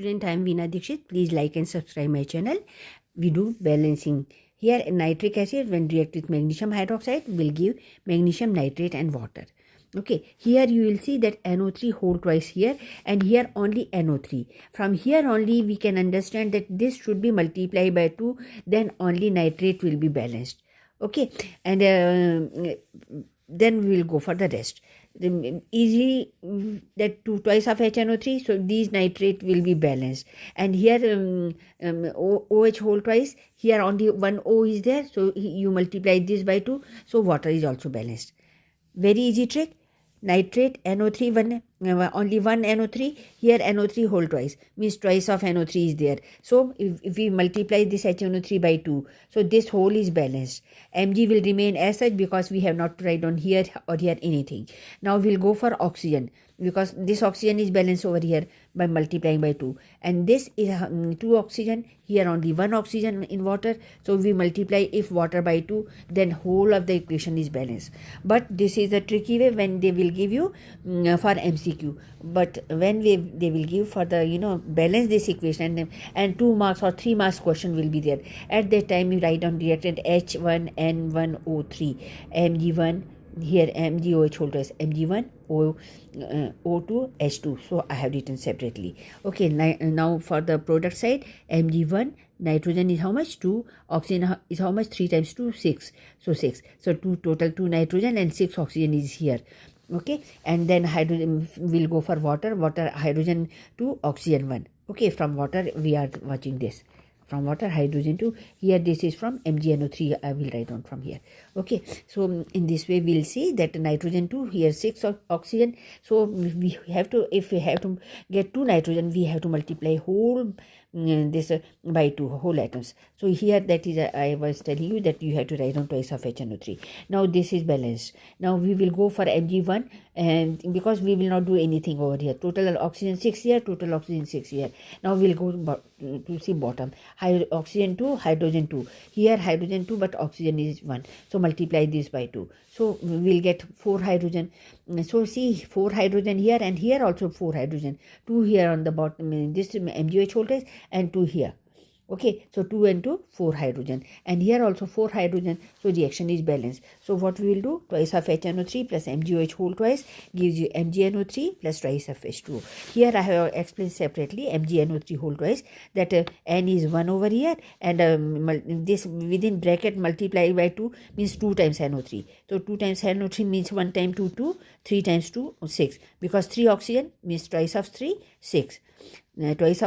student, I am Veena Dikshit. Please like and subscribe my channel. We do balancing. Here nitric acid when react with magnesium hydroxide will give magnesium nitrate and water. Okay, here you will see that NO3 hold twice here and here only NO3. From here only we can understand that this should be multiplied by 2, then only nitrate will be balanced. Okay, and then we will go for the rest. Easily that 2 twice of HNO3, so these nitrate will be balanced. And here OH whole twice, here only one O is there, so you multiply this by 2, so water is also balanced. Very easy trick. Nitrate NO3 only one NO3, here NO3 whole twice, means twice of NO3 is there. So if we multiply this HNO3 by 2, so this whole is balanced. Mg will remain as such because we have not to write on here or here anything. Now we'll go for oxygen, because this oxygen is balanced over here by multiplying by 2, and this is 2 oxygen, here only 1 oxygen in water, so we multiply if water by 2, then whole of the equation is balanced. But this is a tricky way when they will give you for MCQ, but when they will give for the balance this equation, and 2 marks or 3 marks question will be there. At that time you write down reactant H1N1O3 Mg1, here MgOH whole twice, Mg1 O2 H2, so I have written separately. Okay, now for the product side, Mg1 nitrogen is how much? 2. Oxygen is how much? 3 times 2, 6. So 6. So total 2 nitrogen and 6 oxygen is here. Okay, and then hydrogen will go for water hydrogen 2, oxygen 1. Okay, from water we are watching this. From water hydrogen 2, here this is from MgNO3, I will write down from here. Okay, so in this way we will see that nitrogen 2, here 6 oxygen, so we have to, if we have to get 2 nitrogen, we have to multiply whole this by 2 whole atoms. So here that is I was telling you that you have to write down twice of HNO3. Now this is balanced. Now we will go for Mg1, and because we will not do anything over here, total oxygen 6 here, total oxygen 6 here. Now we'll go to see bottom, oxygen 2, hydrogen 2, here hydrogen 2 but oxygen is 1, so multiply this by 2, so we will get 4 hydrogen. So see, 4 hydrogen here and here also 4 hydrogen, 2 here on the bottom, this MgOH voltage, and 2 here. Okay, so 2 and 2, 4 hydrogen, and here also 4 hydrogen, so reaction is balanced. So what we will do, twice of HNO3 plus MgOH whole twice gives you MgNO3 plus twice of H2O. Here I have explained separately MgNO3 whole twice, that N is 1 over here, and this within bracket multiply by 2 means 2 times NO3. So 2 times NO3 means 1 time 2, 2, 3 times 2, 6, because 3 oxygen means twice of 3, 6, twice of